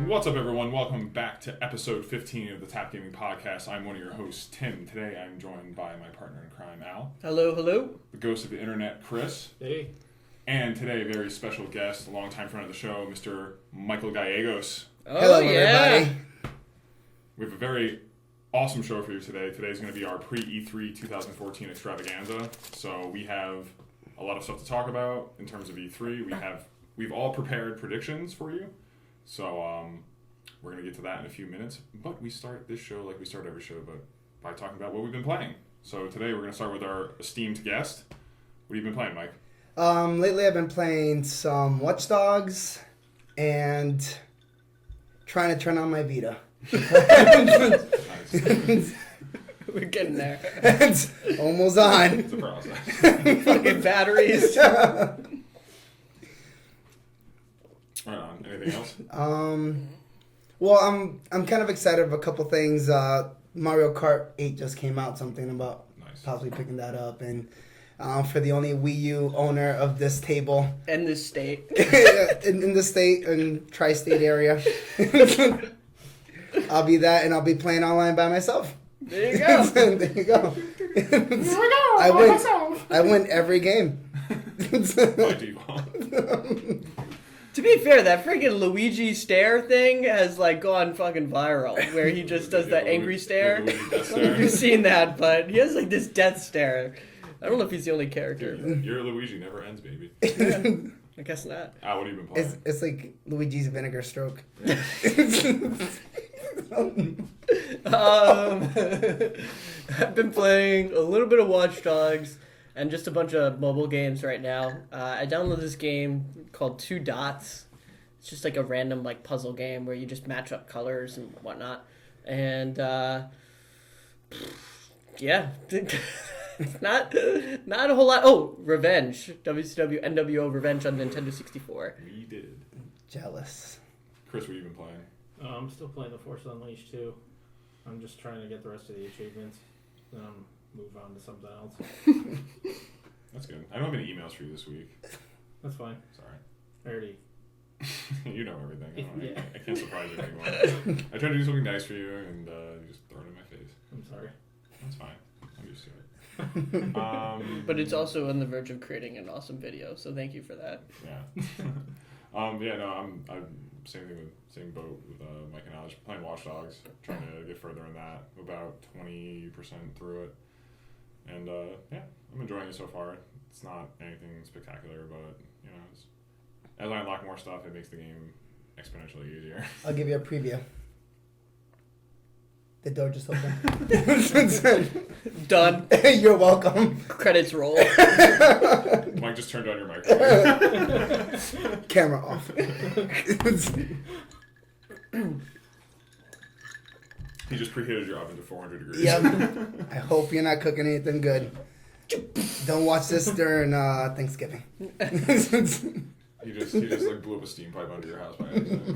What's up, everyone? Welcome back to episode 15 of the Tap Gaming Podcast. I'm one of your hosts, Tim. Today, I'm joined by my partner in crime, Al. Hello, hello. The ghost of the internet, Chris. Hey. And today, a very special guest, a longtime friend of the show, Mr. Michael Gallegos. Oh, Hello, yeah. everybody. We have a very awesome show for you today. Today's going to be our pre-E3 2014 Extravaganza. So we have a lot of stuff to talk about in terms of E3. We've all prepared predictions for you. So we're going to get to that in a few minutes. But we start this show like we start every show, but by talking about what we've been playing. So today we're going to start with our esteemed guest. What have you been playing, Mike? Lately I've been playing some Watch Dogs and trying to turn on my Vita. Nice. We're getting there. It's almost on. It's a process. Fucking batteries. Right on. Anything else? Well, I'm kind of excited of a couple things. Mario Kart 8 just came out, something about Nice. possibly picking that up. And for the only Wii U owner of this table And this state. in the state and tri-state area, I'll be that, and I'll be playing online by myself. There you go. There you go. I win every game. By default. To be fair, that freaking Luigi stare thing has like gone fucking viral, where he just does that angry stare. Yeah, Luigi death I don't know stare. if you've seen that, but he has like this death stare. I don't know if he's the only character. Your Luigi never ends, baby. I guess not. What have you been playing? It's like Luigi's vinegar stroke. I've been playing a little bit of Watch Dogs and just a bunch of mobile games right now. I downloaded this game called Two Dots. It's just like a random like puzzle game where you just match up colors and whatnot. And yeah, not a whole lot. Oh, Revenge, WCW NWO Revenge on Nintendo 64. We did. Jealous. Chris, what have you been playing? I'm still playing The Force Unleashed 2. I'm just trying to get the rest of the achievements. Then move on to something else. That's good. I don't have any emails for you this week. That's fine. Sorry. I already. You know everything. Yeah. I can't surprise you anymore. I tried to do something nice for you, and you just throw it in my face. I'm sorry. That's fine. I'm used to it. But it's also on the verge of creating an awesome video, so thank you for that. Yeah. I'm same boat with Mike and Alex playing Watch Dogs, trying to get further in that. About 20% through it, and I'm enjoying it so far. It's not anything spectacular, but as I unlock more stuff, it makes the game exponentially easier. I'll give you a preview. The door just opened. Done. You're welcome. Credits roll. Mike just turned on your microphone. Camera off. He just preheated your oven to 400 degrees. Yep. I hope you're not cooking anything good. Don't watch this during Thanksgiving. He just like blew up a steam pipe under your house by accident.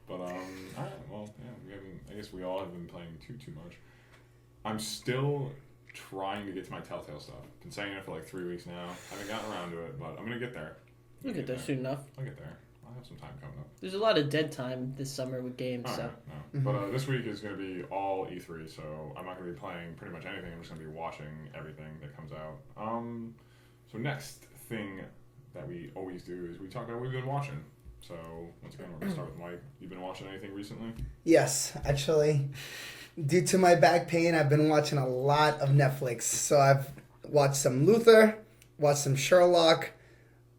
But all right, well, yeah, I guess we all have been playing too much. I'm still trying to get to my Telltale stuff. Been saying it for like 3 weeks now. Haven't gotten around to it, but I'm gonna get there. You'll get there soon enough. I'll get there. I'll have some time coming up. There's a lot of dead time this summer with games, so. No. But this week is going to be all E3, so I'm not going to be playing pretty much anything. I'm just going to be watching everything that comes out. So next thing that we always do is we talk about what we've been watching. So once again, we're going to start with Mike. You been watching anything recently? Yes, actually, due to my back pain, I've been watching a lot of Netflix. So I've watched some Luther, watched some Sherlock,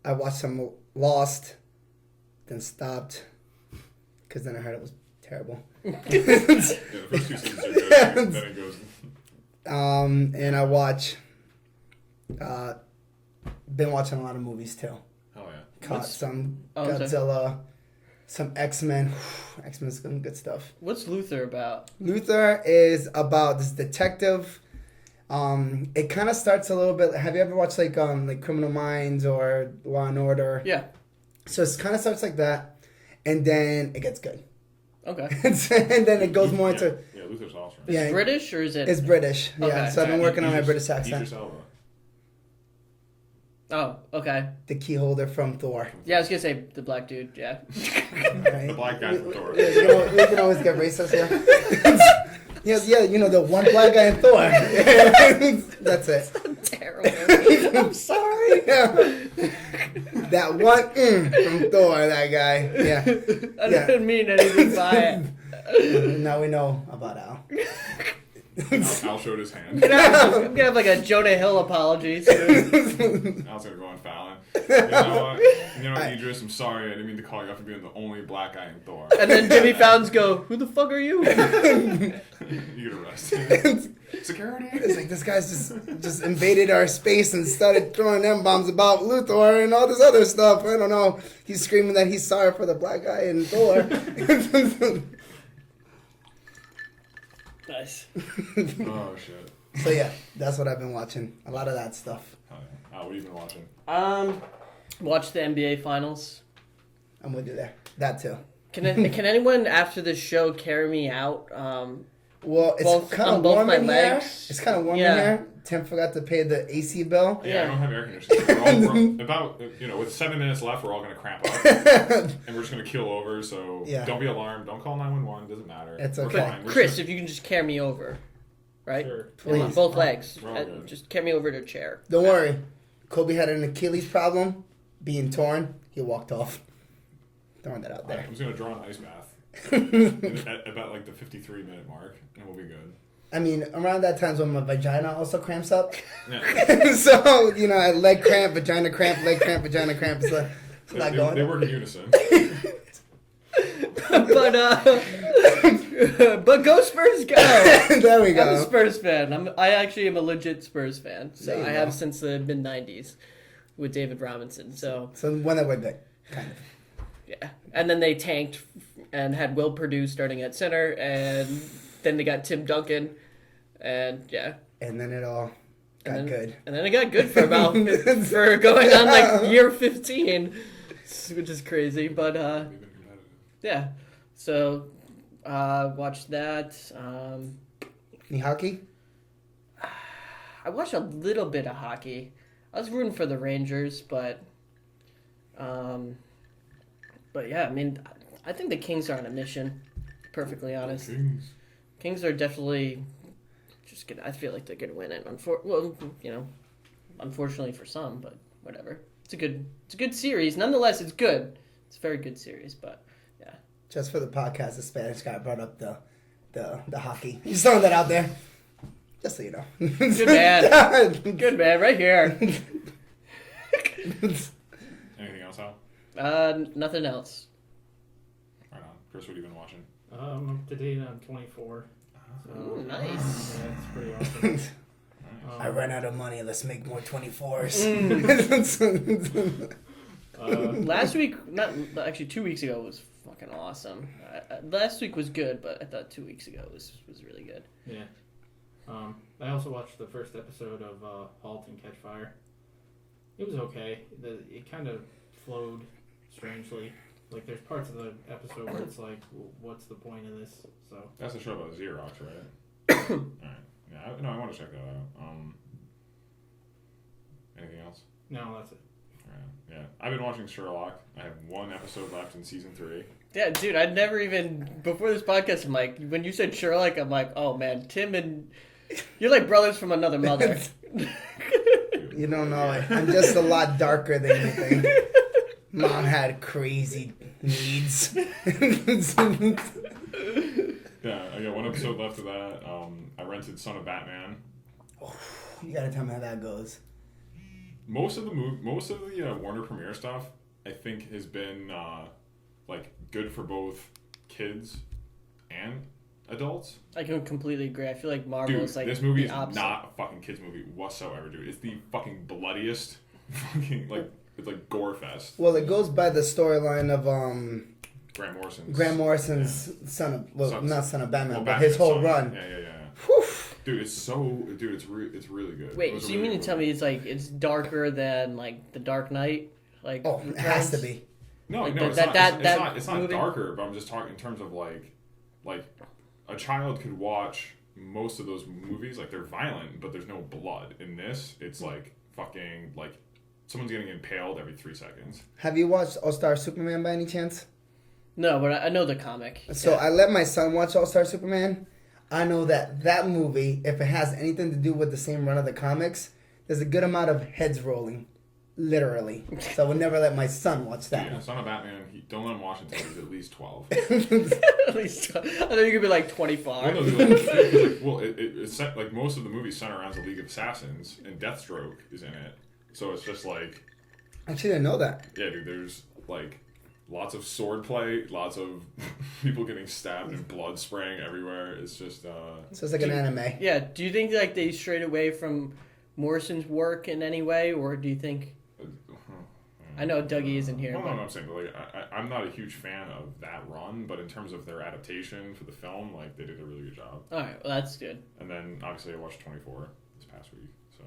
I watched some Lost, then stopped because then I heard it was terrible. Yeah, the first 2 seasons are good, then it goes... And I watch, been watching a lot of movies too. Hell yeah. Caught some sorry. Godzilla, some X-Men. X-Men's some good stuff. What's Luther about? Luther is about this detective. It kind of starts a little bit. Have you ever watched like Criminal Minds or Law and Order? Yeah. So it kind of starts like that, and then it gets good. Okay. And then it goes more into. Yeah, Luther's awesome. Is it British or is it? It's British. Yeah. Okay. So I've been working on my British Idris accent. Elba. Oh, okay. The key holder from Thor. Yeah, I was gonna say the black dude. Yeah. Right? The black guy from Thor. Yeah, we can always get racist here. Yes, yeah, the one black guy in Thor. That's it. Terrible. I'm sorry. That one from Thor, that guy. Yeah. I didn't mean anything by it. Now we know about Al. Al showed his hand. I'm gonna have like a Jonah Hill apology soon. Al's gonna go on Fallon. You know what, Idris, I'm sorry, I didn't mean to call you out for being the only black guy in Thor. And then Jimmy Fallon's go, who the fuck are you? You get arrested. Security. It's like this guy's just invaded our space and started throwing M-bombs about Luthor and all this other stuff. I don't know. He's screaming that he's sorry for the black guy in Thor. Nice. Oh, shit. So yeah, that's what I've been watching. A lot of that stuff. Oh, yeah. Al, what have you been watching? Watch the NBA finals. I'm with you there. That too. Can anyone after this show carry me out? Well, it's Both- kind on of both warm my in here. legs. It's kind of warm Yeah. in here. Tim forgot to pay the AC bill. Yeah, I Yeah. don't have air conditioning. We're about, with 7 minutes left, we're all going to cramp up. And we're just going to keel over, so Yeah. don't be alarmed. Don't call 911. Doesn't matter. It's We're okay. fine. We're Chris, just- if you can just carry me over, right? Sure. On Please. both legs. We're all good. Just carry me over to a chair. Don't worry. Kobe had an Achilles problem, being torn. He walked off. Throwing that out there. I'm just going to draw an ice bath at about like the 53-minute mark, and we'll be good. I mean, around that time's when my vagina also cramps up. Yeah. So, leg cramp, vagina cramp, leg cramp, vagina cramp. It's a lot They going. work in unison. But go Spurs, go! There we I'm a go. Spurs fan. I actually am a legit Spurs fan. So There you I go. have since the mid '90s with David Robinson. So So when they were good, kind of. yeah, and then they tanked and had Will Perdue starting at center, and then they got Tim Duncan, and yeah, And then it all got and then, good. And then it got good for about for going on like year 15, which is crazy. But We've been competitive. yeah, so watched that. Any hockey? I watched a little bit of hockey. I was rooting for the Rangers, but yeah, I mean, I think the Kings are on a mission. Perfectly honest, Kings. Kings are definitely just gonna. I feel like they're gonna win it. Unfortunately for some, but whatever. It's a good series. Nonetheless, it's good. It's a very good series, but yeah. Just for the podcast, the Spanish guy brought up the hockey. Just throwing that out there. Just so you know. Good man. Good man, right here. Anything else, Al? Nothing else. Right on. Chris, what have you been watching? I'm up to date on 24. So, Ooh, nice. Yeah, it's pretty awesome. I ran out of money. Let's make more 24s. Last week, actually 2 weeks ago was fucking awesome. Last week was good, but I thought 2 weeks ago was really good. Yeah. I also watched the first episode of Halt and Catch Fire. It was okay. It kind of flowed strangely. Like, there's parts of the episode where it's like, what's the point of this? So That's a show about Xerox, right? Alright. Yeah, I want to check that out. Anything else? no, that's it. Alright. Yeah. I've been watching Sherlock. I have 1 episode left in season 3. Yeah, dude, I'd never even before this podcast. I'm like, when you said Sherlock, I'm like, oh man, Tim and you're like brothers from another mother. You don't know it. I'm just a lot darker than anything. Mom had crazy needs. Yeah, I got 1 episode left of that. I rented Son of Batman. You gotta tell me how that goes. Most of the Warner Premiere stuff, I think, has been good for both kids and adults. I can completely agree. I feel like Marvel Dude, is like this movie the is opposite. not a fucking kids movie whatsoever, dude. It's the fucking bloodiest fucking it's like gore fest. Well, it goes by the storyline of Grant Morrison's son of not son of Batman, well, but his whole son. run. Yeah. Whew. Dude, it's really good. It Wait, was so a you really mean good to tell movie. me it's darker than like The Dark Knight? Like Oh, it has to be. No, like no, it's that- not. that- It's that not. It's not movie? darker. But I'm just talking in terms of like a child could watch most of those movies. Like they're violent, but there's no blood. In this, it's like fucking like someone's getting impaled every 3 seconds. Have you watched All Star Superman by any chance? No, but I know the comic. So Yeah. I let my son watch All Star Superman. I know that movie, if it has anything to do with the same run of the comics, there's a good amount of heads rolling, literally. So I would never let my son watch that. Yeah, Son of Batman. Don't let him watch it until he's at least 12. At least I thought you could be like 25. Well, no, it's set, like most of the movies center around the League of Assassins, and Deathstroke is in it. So it's just like, I actually didn't know that. yeah, dude. There's like lots of sword play, lots of people getting stabbed and blood spraying everywhere. It's just. So it's like an anime. Yeah. Do you think like they strayed away from Morrison's work in any way, or do you think? I know Dougie isn't here. Well, but... no, I'm saying, but like, I'm not a huge fan of that run, but in terms of their adaptation for the film, like, they did a really good job. All right, well, that's good. And then, obviously, I watched 24 this past week, so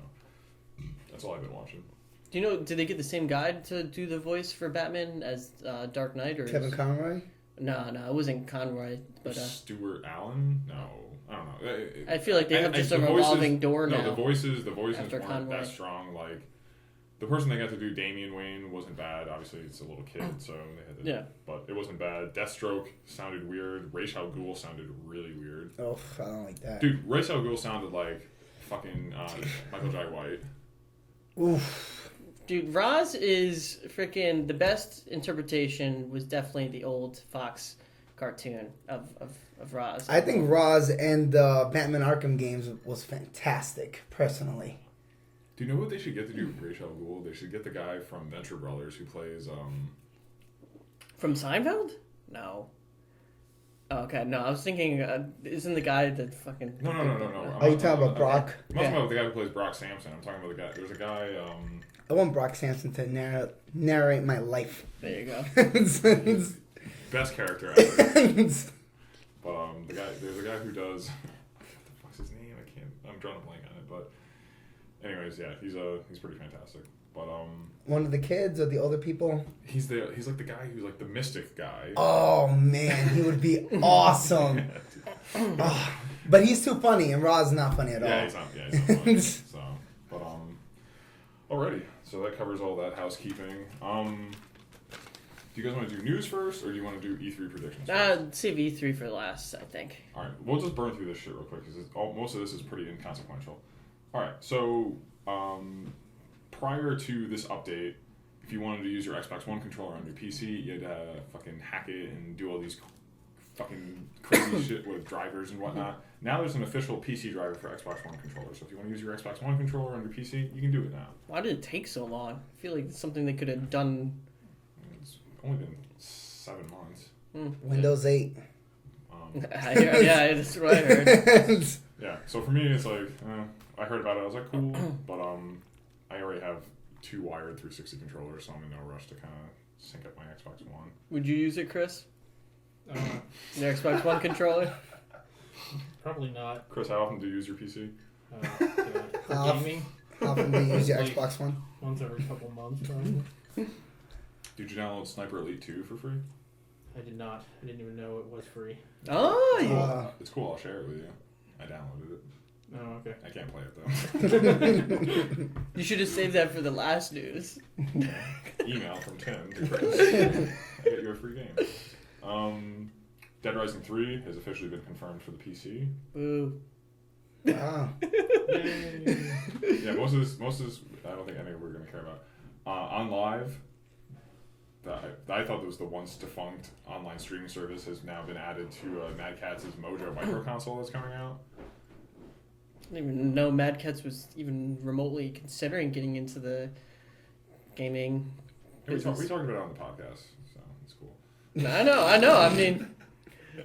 that's all I've been watching. Do you know, did they get the same guy to do the voice for Batman as Dark Knight? Or Kevin Conroy? No, it wasn't Conroy, but... Stuart Allen? No, I don't know. I feel like they have just a the revolving door now. No, the voices After weren't Conroy. that strong, like... The person they got to do Damian Wayne wasn't bad. Obviously, it's a little kid, so they had to... Yeah. But it wasn't bad. Deathstroke sounded weird. Ra's al Ghul sounded really weird. Oh, I don't like that. Dude, Ra's al Ghul sounded like fucking Michael Jai White. Oof. Dude, Roz is freaking... The best interpretation was definitely the old Fox cartoon of Roz. I think Roz and the Batman Arkham games was fantastic, personally. Do you know what they should get to do with Ra's al Ghul? They should get the guy from Venture Brothers who plays... From Seinfeld? No. Oh, okay, no, I was thinking, isn't the guy that fucking... No. Are you talking about Brock? I'm talking about the guy who plays Brock Sampson. I'm talking about the guy... There's a guy... I want Brock Sampson to narrate my life. There you go. best character ever. But there's a guy who does... What the fuck's his name? I'm drawing a blank on it, but... Anyways, yeah, he's pretty fantastic. But one of the kids or the older people? He's like the guy who's like the mystic guy. Oh man, he would be awesome. Oh, but he's too funny, and Ra's not funny at all. Yeah, he's not funny. So, but alrighty. So that covers all that housekeeping. Do you guys want to do news first, or do you want to do E3 predictions first? Save E3 for last, I think. All right, we'll just burn through this shit real quick because most of this is pretty inconsequential. All right, so prior to this update, if you wanted to use your Xbox One controller on your PC, you had to fucking hack it and do all these fucking crazy shit with drivers and whatnot. Now there's an official PC driver for Xbox One controllers. So if you want to use your Xbox One controller on your PC, you can do it now. Why did it take so long? I feel like it's something they could have done. It's only been 7 months. Windows 8. Yeah, that's what I heard. Yeah, so for me, it's like, I heard about it, I was like, cool, but I already have 2 wired 360 controllers, so I'm in no rush to kind of sync up my Xbox One. Would you use it, Chris? Your Xbox One controller? Probably not. Chris, how often do you use your PC? For gaming, How often do you use your Like- Xbox One? once every couple months, probably. Did you download Sniper Elite 2 for free? I did not. I didn't even know it was free. Oh, It's cool. Uh, It's cool, I'll share it with you. I downloaded it. Oh, okay. I can't play it though. you should have saved that for the last news. Email from Tim to Chris. I get you a free game. Dead Rising 3 has officially been confirmed for the PC. Boo. Wow. Yeah, most of this, I don't think any we're going to care about. On Live, I thought it was the once defunct online streaming service has now been added to Mad Catz' Mojo micro console that's coming out. I didn't even know Mad Catz was even remotely considering getting into the gaming Yeah, we business. talked about it on the podcast, so it's cool. I know. I mean,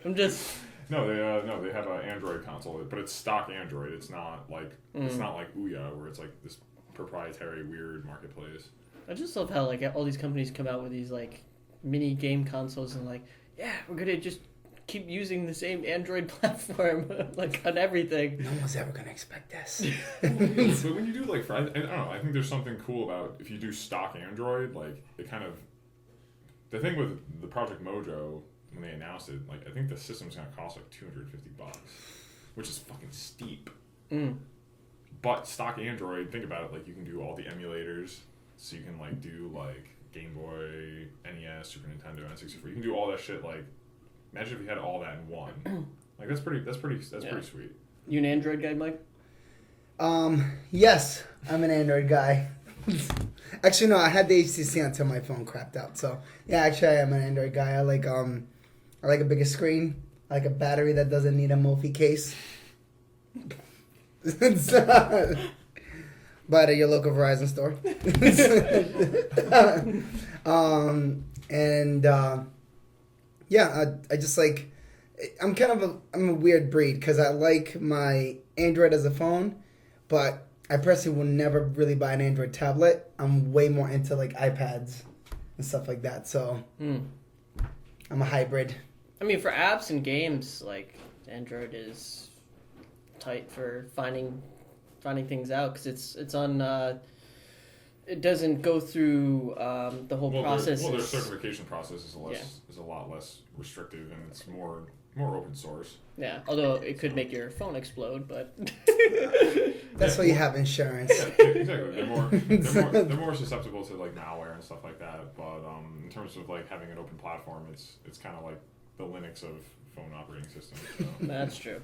I'm just... No, they have an Android console, but it's stock Android. It's not like Ouya, where it's like this proprietary weird marketplace. I just love how like all these companies come out with these like mini game consoles and like, yeah, we're gonna just keep using the same Android platform like on everything. No one's ever gonna expect this. But when you do like, I don't know. I think there's something cool about if you do stock Android, like it kind of. The thing with the Project Mojo when they announced it, like I think the system's gonna cost like $250, which is fucking steep. Mm. But stock Android, think about it, like you can do all the emulators. so you can like do like Game Boy, NES, Super Nintendo, N64. You can do all that shit. Like, imagine if you had all that in one. Like that's pretty sweet. You an Android guy, Mike? Yes, I'm an Android guy. Actually, no, I had the HTC until my phone crapped out. So yeah, actually, I am an Android guy. I like a bigger screen. I like a battery that doesn't need a Mophie case. But at your local Verizon store. Yeah, I just like. I'm a weird breed because I like my Android as a phone, but I personally will never really buy an Android tablet. I'm way more into like iPads and stuff like that. So I'm a hybrid. I mean, for apps and games, like Android is tight for finding things out because it's on. It doesn't go through the whole process. Their certification process is a lot less restrictive and it's more open source. Yeah, although it could make your phone explode, but that's why you have insurance. Yeah, exactly. They're more susceptible to like malware and stuff like that. But in terms of like having an open platform, it's kind of like the Linux of phone operating systems. So. That's true.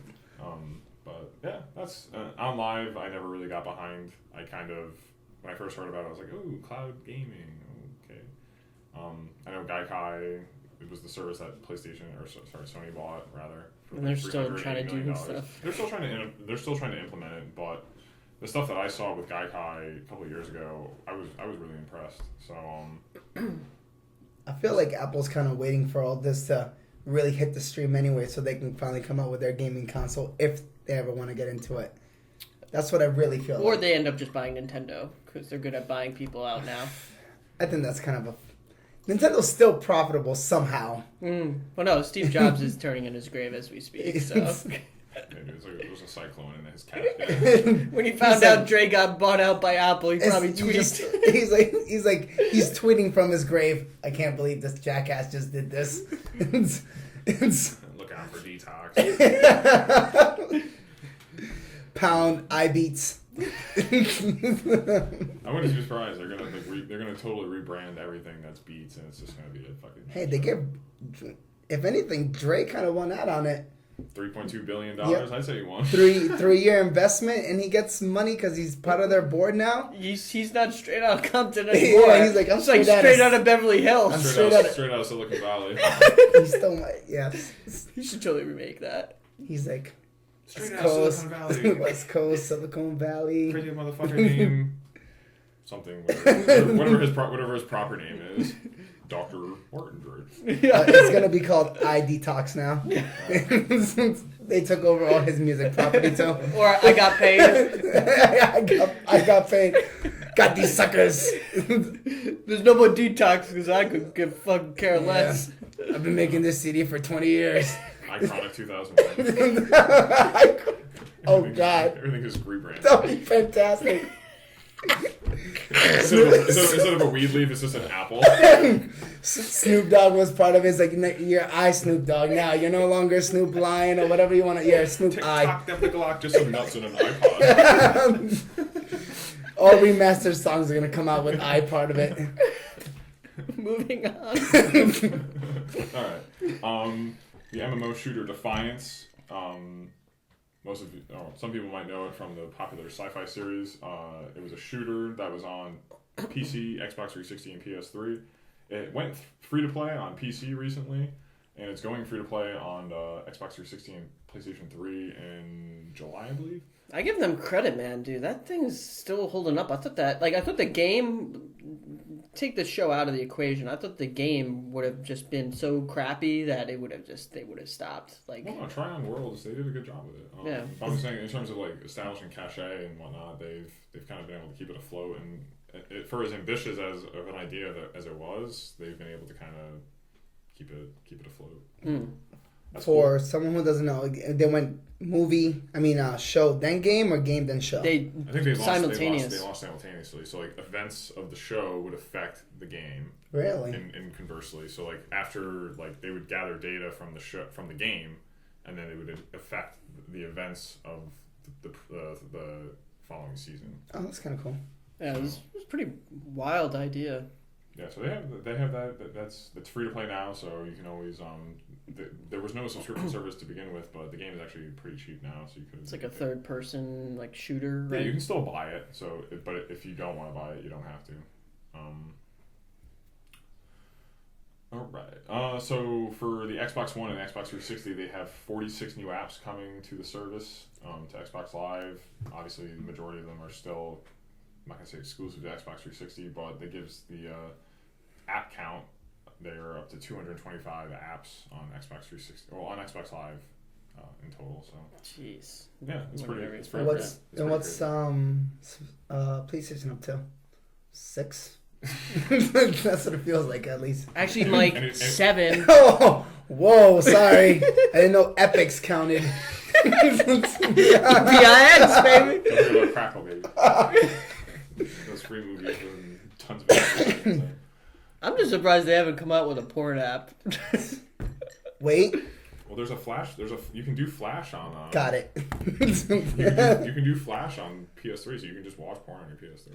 But yeah, that's on Live. I never really got behind. I kind of when I first heard about it, I was like, ooh, cloud gaming. Okay. I know Gaikai. It was the service that Sony bought rather. And they're still trying to do stuff. They're still trying to implement it, but the stuff that I saw with Gaikai a couple of years ago, I was really impressed. So I feel like Apple's kind of waiting for all this to really hit the stream anyway, so they can finally come out with their gaming console if they ever want to get into it. That's what I really feel. Or they end up just buying Nintendo because they're good at buying people out now. I think that's kind of a. Nintendo's still profitable somehow. Well, no, Steve Jobs is turning in his grave as we speak. So it was a cyclone in his casket. when he found out Dre got bought out by Apple, he probably tweeted. He's tweeting from his grave. I can't believe this jackass just did this. Look out for detox. Pound iBeats. I wouldn't be surprised. They're gonna totally rebrand everything that's Beats, and it's just gonna be a fucking. Hey, they give. If anything, Dre kind of won out on it. $3.2 billion. Yep. I'd say he won. 3-year investment, and he gets money because he's part of their board now. He's not straight out of Compton anymore. Yeah, he's like straight out of Beverly Hills. I'm straight out of Silicon Valley. He stole my You should totally remake that. He's like. Straight out of Silicon Valley. West Coast, Silicon Valley. Crazy motherfucker name. Something. Whatever his proper name is. Dr. Martin Dre. It's going to be called iDetox now. They took over all his music property too. Or I got paid. I got paid. Got these suckers. There's no more detox because I could give fucking care less. Yeah. I've been making this CD for 20 years. Iconic 2001. Oh, God. Everything is rebranded. That would be fantastic. Instead of a weed leaf, it's just an apple. Snoop Dogg was part of it. It's like, you're I Snoop Dogg now. You're no longer Snoop Lion or whatever you want to. You're Snoop I. TikTok, Definitely Glock, just some nuts in an iPod. All remastered songs are going to come out with I part of it. Moving on. Alright. The MMO shooter Defiance. Some people might know it from the popular sci-fi series. It was a shooter that was on PC, Xbox 360, and PS3. It went free to play on PC recently, and it's going free to play on Xbox 360 and PlayStation 3 in July, I believe. I give them credit, man, dude. That thing's still holding up. I thought the game. Take the show out of the equation. I thought the game would have just been so crappy that they would have stopped. Like, well, no, Tryon Worlds, they did a good job with it. Yeah. I was saying in terms of like establishing cachet and whatnot, they've kind of been able to keep it afloat, and for as ambitious as of an idea as it was, they've been able to kind of keep it afloat. That's For cool. someone who doesn't know, they went show then game or game then show. I think they lost simultaneous. They lost simultaneously. So like events of the show would affect the game. Really? And conversely, so like after like they would gather data from the show from the game, and then they would affect the events of the following season. Oh, that's kind of cool. Yeah, it was a pretty wild idea. Yeah, so they have that's free to play now, so you can always there was no subscription service to begin with, but the game is actually pretty cheap now, so you could. It's like a third person like shooter, Yeah, right? you can still buy it. But if you don't want to buy it, you don't have to. All right. So for the Xbox One and Xbox 360, they have 46 new apps coming to the service to Xbox Live. Obviously, the majority of them are still, I'm not gonna say exclusive to Xbox 360, but that gives the app count. They are up to 225 apps on Xbox 360, or on Xbox Live in total. So Jeez. yeah, it's pretty. Whatever. It's pretty. What's it's and pretty what's crazy. PlayStation up to? 6. That's what it feels like, at least. Actually, like And 7. Oh, whoa! Sorry, I didn't know epics counted. BIS, baby. Don't forget about Crackle, baby. Those free movies and tons of episodes. I'm just surprised they haven't come out with a porn app. Wait, Well, there's a Flash. You can do Flash on. got it. You can do Flash on PS3, so you can just watch porn on your PS3.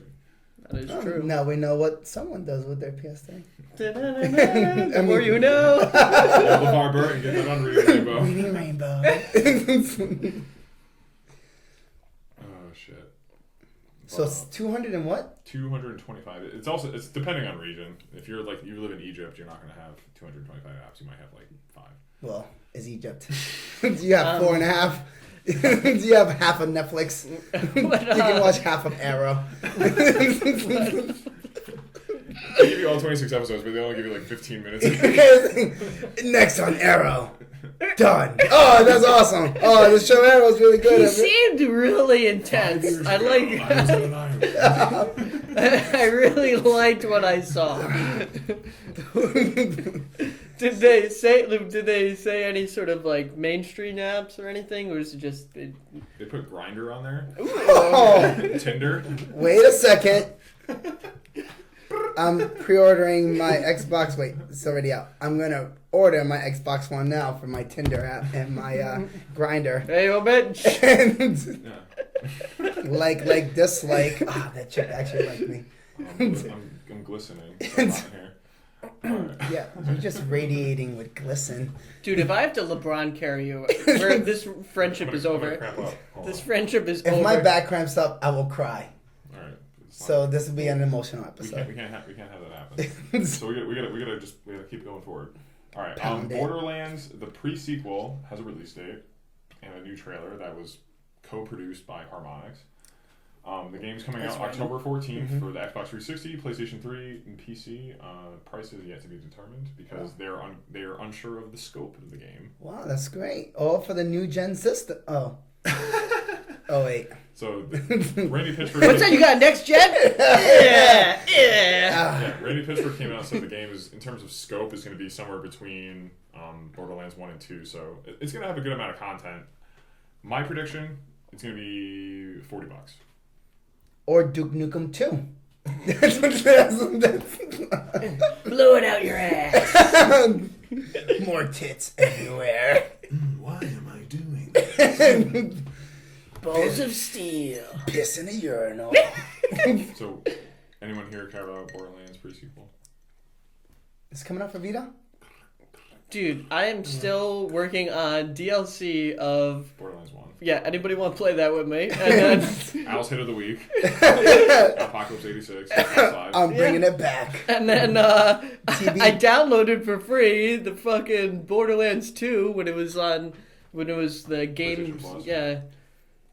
That is true. Now we know what someone does with their PS3. The more you know. LeVar Burton, get that on Rainbow. Reading Rainbow. Oh shit. So it's 200 and what? 225. It's depending on region. If you live in Egypt, you're not gonna have 225 apps. You might have like 5. Well, is Egypt? Do you have 4.5? Do you have half of Netflix? You can watch half of Arrow. They give you all 26 episodes, but they only give you like 15 minutes. Next on Arrow. Done. Oh, that's awesome. Oh, the show Arrow is really good. He seemed really intense. I like. I really liked what I saw. Did they say any sort of like mainstream apps or anything, or is it just? They put Grinder on there. Oh, Tinder. wait a second. I'm pre-ordering my Xbox. Wait, it's already out. I'm gonna order my Xbox One now for my Tinder app and my Grinder. Hey, yo, bitch. And Yeah. like dislike. Ah, that chick actually liked me. I'm glistening. I'm not here. Alright. Yeah, you're just radiating with glisten. Dude, if I have to LeBron carry you, this friendship is I'm gonna over. crap up. Hold This on. friendship is If over. my back cramps up, I will cry. Alright. It's fine. So this will be an emotional we episode. can't have that happen. So we gotta keep going forward. All right. Pound it. Borderlands, the pre-sequel, has a release date and a new trailer that was co-produced by Harmonix. The game's coming That's out right. October 14th for the Xbox 360, PlayStation 3, and PC. Price is yet to be determined because they're unsure of the scope of the game. Wow, that's great. All for the new gen system. Oh. Oh wait. So Randy Pitchford. What's that? You got next gen? Yeah, yeah. Yeah, Randy Pitchford came out and said the game is, in terms of scope, is going to be somewhere between Borderlands 1 and 2. So it's going to have a good amount of content. My prediction, it's going to be $40. Or Duke Nukem 2. Blow it out your ass. More tits everywhere. Why am I doing this? Balls of steel. Piss in a urinal. So, anyone here care about Borderlands pre-sequel? It's coming out for Vita? Dude, I am still working on DLC of... Borderlands 1. Yeah, anybody want to play that with me? And then, Al's Hit of the Week. Apocalypse 86. Xbox Live. I'm bringing it back. and then TV. I downloaded for free the fucking Borderlands 2 when it was the game... PlayStation Plus? Yeah.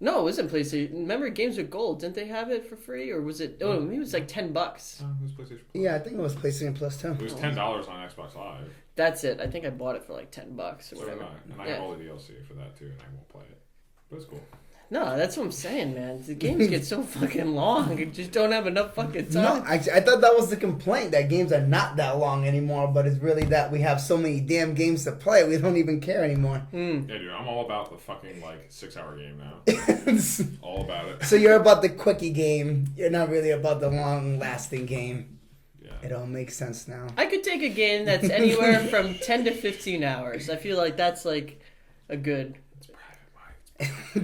No, it wasn't PlayStation. Remember, Games with Gold, didn't they have it for free? Or was it... Oh, maybe it was like $10. It was PlayStation Plus. Yeah, I think it was PlayStation Plus too. It was $10 on Xbox Live. That's it. I think I bought it for like $10 or So did whatever. I. And I Yeah. have all the DLC for that too, and I won't play it. But it's cool. No, that's what I'm saying, man. The games get so fucking long. You just don't have enough fucking No, time. I thought that was the complaint, that games are not that long anymore, but it's really that we have so many damn games to play, we don't even care anymore. Yeah, dude, I'm all about the fucking 6-hour game now. All about it. So you're about the quickie game, you're not really about the long-lasting game. Yeah. It all makes sense now. I could take a game that's anywhere from 10 to 15 hours. I feel like that's like a good... It's private,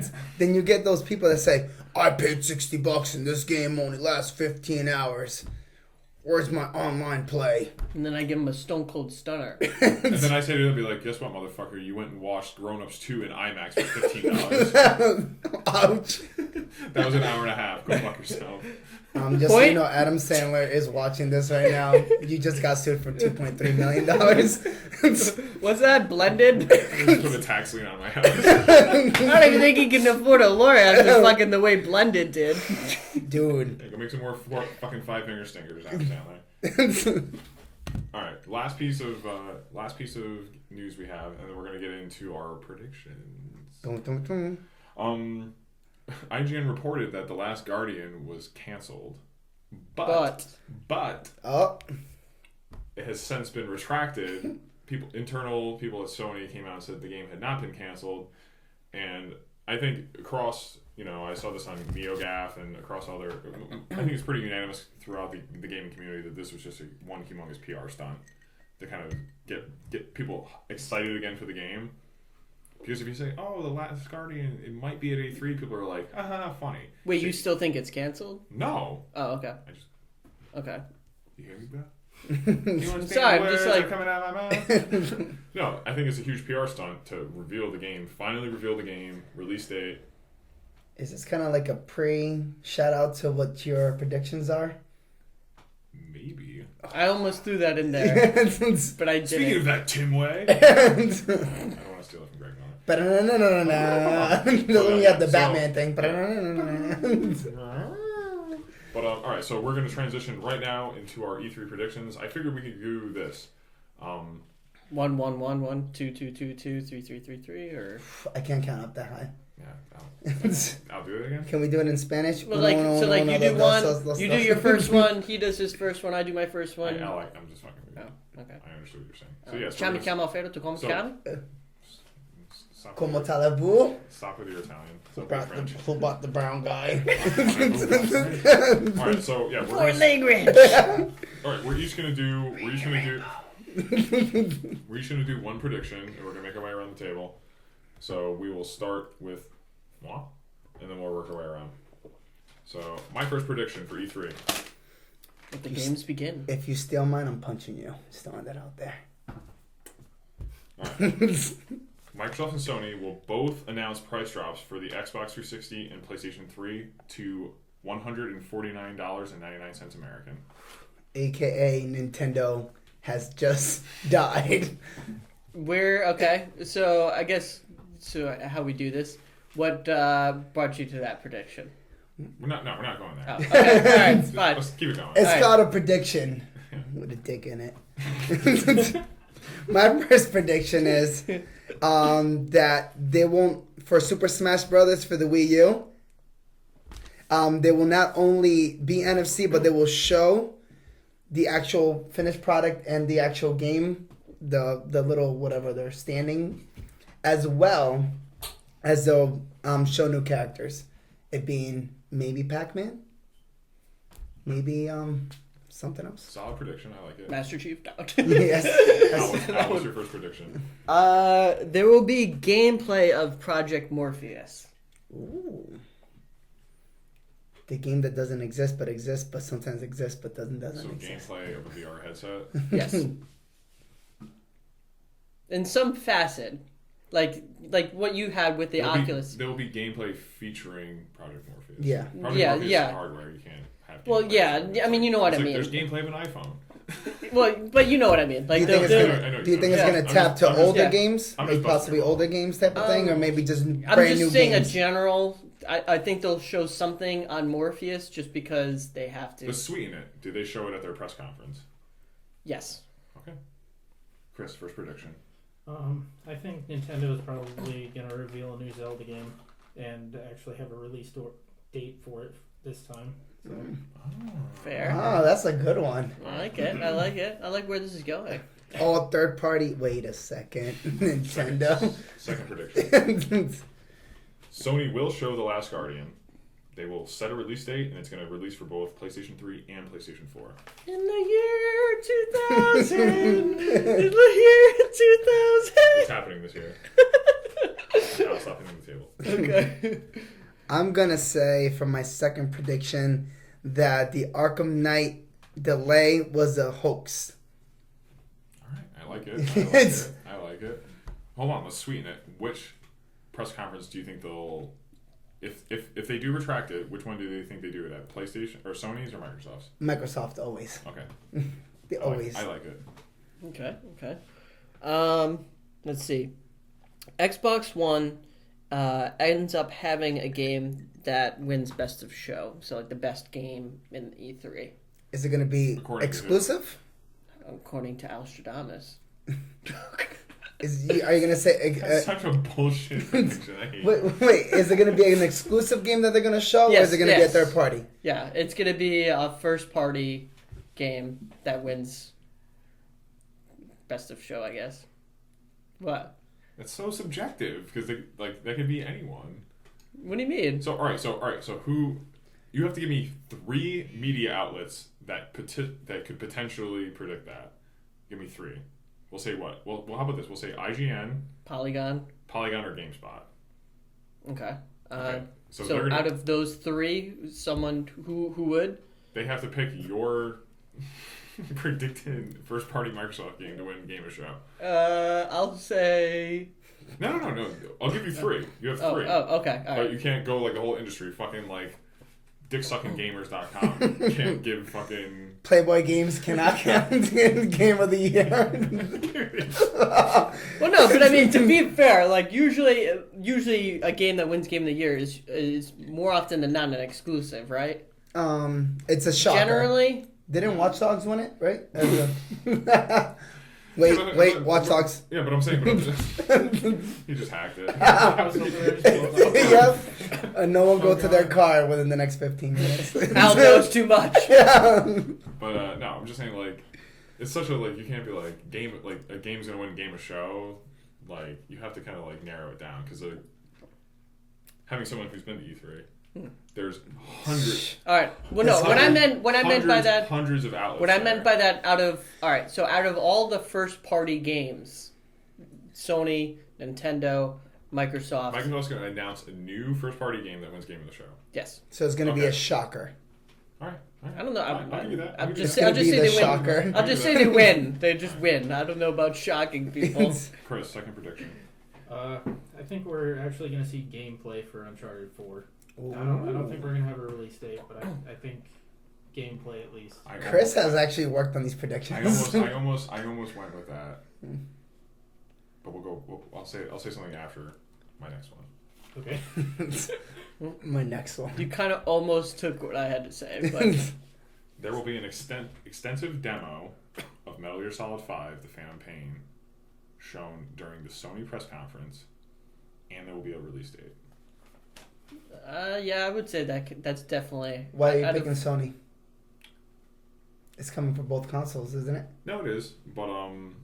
Mike. Then you get those people that say, I paid $60 and this game only lasts 15 hours. Where's my online play? And then I give him a Stone Cold Stunner. And then I say to him, be like, guess what, motherfucker? You went and watched Grown Ups 2 in IMAX for $15. Ouch. That was an hour and a half. Go fuck yourself. Just so you know, Adam Sandler is watching this right now. You just got sued for $2.3 million. What's that, blended? I just put a tax lien on my house. I don't even think he can afford a lawyer after fucking the way Blended did. Dude. Hey, go make some more fucking five-finger stinkers, Adam Sandler. All right, last piece of news we have, and then we're gonna get into our predictions. Dun, dun, dun. IGN reported that The Last Guardian was canceled, but Oh. it has since been retracted. Internal people at Sony came out and said the game had not been canceled, and I think across, I saw this on NeoGAF and across other, I think it's pretty unanimous throughout the gaming community that this was just one humongous PR stunt to kind of get people excited again for the game. Because if you say, "Oh, The Last Guardian, it might be at E3," people are like, "Haha, funny." Wait, you still think it's canceled? No. Oh, okay. Okay. You hear me, Beth? You understand Sorry, the I'm just words like... are coming out of my mouth? No, I think it's a huge PR stunt to reveal the game. Finally reveal the game. Release date. Is this kind of like a pre-shout out to what your predictions are? Maybe. I almost threw that in there, but I didn't. Speaking of that, Tim Way. I don't want to steal it from Greg Miller. But no, we have the Batman thing. But all right, so we're going to transition right now into our E3 predictions. I figured we could do this. 1 1 1 1 2 2 2 2 3 3 3 3 or I can't count up that high. Yeah, I'll do it again. Can we do it in Spanish? Well, like you do one, you do your first one, he does his first one, I do my first one. I'm just fucking with you. Oh, okay. I understood what you're saying. So yes, Chami chiamo Alfredo, tu come chiami? Como talabu? Stop with your Italian. Who bought the brown guy? All right, so yeah, Foreign language. All right, we're each gonna do one prediction, and we're gonna make our way around the table. So we will start with moi, and then we'll work our way around. So my first prediction for E3. Let the games begin. If you steal mine, I'm punching you. Just throwing that out there. All right. Microsoft and Sony will both announce price drops for the Xbox 360 and PlayStation 3 to $149.99 American. AKA Nintendo has just died. Okay. So I guess how we do this. What brought you to that prediction? We're not going there. Oh, okay. All right, fine. Let's keep it going. It's called a prediction with a dick in it. My first prediction is that they won't, for Super Smash Brothers for the Wii U, they will not only be NFC, but they will show the actual finished product and the actual game, the little whatever they're standing, as well as they'll show new characters. It being maybe Pac-Man, maybe something else. Solid prediction. I like it. Master Chief Doubt. Yes. How was your first prediction? There will be gameplay of Project Morpheus. Ooh. The game that doesn't exist but exists, but sometimes exists but doesn't So exist. gameplay of a VR headset. Yes. In some facet. Like what you had with the Oculus. There will be gameplay featuring Project Morpheus. Yeah. Project Morpheus is hardware. You can't have gameplay. Well, yeah. I mean, you know what I mean. There's gameplay of an iPhone. Well, but you know what I mean. Like, Do you think it's Yeah. going to tap to older games, I'm like just possibly busting older games type of thing, or maybe just I'm brand new just saying games? a general. I think they'll show something on Morpheus just because they have to. Let's sweeten it. Did they show it at their press conference? Yes. Okay. Chris, first prediction. I think Nintendo is probably going to reveal a new Zelda game and actually have a release date for it this time. So. Fair. Oh, that's a good one. I like it. I like it. I like where this is going. All third party. Wait a second. Nintendo. Second prediction. Sony will show The Last Guardian. They will set a release date, and it's going to release for both PlayStation 3 and PlayStation 4. In the year 2000. In the year 2000. It's happening this year. I'll stop hitting the table. Okay. I'm gonna say for my second prediction that the Arkham Knight delay was a hoax. All right, I like it. I like it. Hold on, let's sweeten it. Which press conference do you think they'll? If they do retract it, which one do they think they do it at? PlayStation or Sony's or Microsoft's? Microsoft always. Okay. They always. I like it. Okay. Let's see. Xbox One ends up having a game that wins Best of Show. So, like, the best game in E3. Is it gonna be According to exclusive? According to Alstradamus. Are you gonna say? That's such a bullshit prediction. I hate it. Wait. Is it gonna be an exclusive game that they're gonna show, or Yes, is it gonna be a third party? Yeah, it's going to be a first-party game that wins Best of Show, I guess. What? It's so subjective because that could be anyone. What do you mean? So all right. So who? You have to give me 3 media outlets that could potentially predict that. Give me 3. We'll say what? Well, how about this? We'll say IGN, Polygon. or GameSpot. Okay. Okay. So they're gonna, out of those 3, someone who would? they have to pick your predicted first-party Microsoft game to win Game of Show. I'll say. No. I'll give you 3. You have 3. Oh, okay. All But right. you can't go like the whole industry. Fucking like dicksuckinggamers.com can't give fucking. Playboy Games cannot count in Game of the Year. Well, no, but I mean, to be fair, like usually a game that wins Game of the Year is more often than not an exclusive, right? It's a shocker. Generally. Didn't Watch Dogs win it, right? Wait, Watch Dogs. Yeah, but I'm saying, he just hacked it. I was hoping there was still- Yep. No one go to their car within the next 15 minutes. Al knows too much. Yeah. But no, I'm just saying like, it's such a like you can't be like a game's gonna win Game of Show. Like you have to kind of like narrow it down because having someone who's been to E3, there's hundreds. All right. Well, no. What I meant by that. Hundreds of outlets. What I meant by that, out of all the first-party games, Sony, Nintendo, Microsoft. Microsoft's going to announce a new first-party game that wins Game of the Show. Yes. So it's going to be Okay. a shocker. All right. I don't know. I'll give you that. I'll just It's gonna say be they the win. shocker. I'll just say they win. They just win. I don't know about shocking people. Chris, second prediction. I think we're actually going to see gameplay for Uncharted 4. I don't think we're going to have a release date, but I think gameplay at least. Chris has actually worked on these predictions. I almost went with that. But we'll go. I'll say something after my next one. Okay. My next one. You kind of almost took what I had to say, but There will be an extensive demo of Metal Gear Solid 5: The Phantom Pain shown during the Sony press conference, and there will be a release date. yeah, I would say that's definitely. Why are you picking Sony? It's coming for both consoles, isn't it? No, it is, but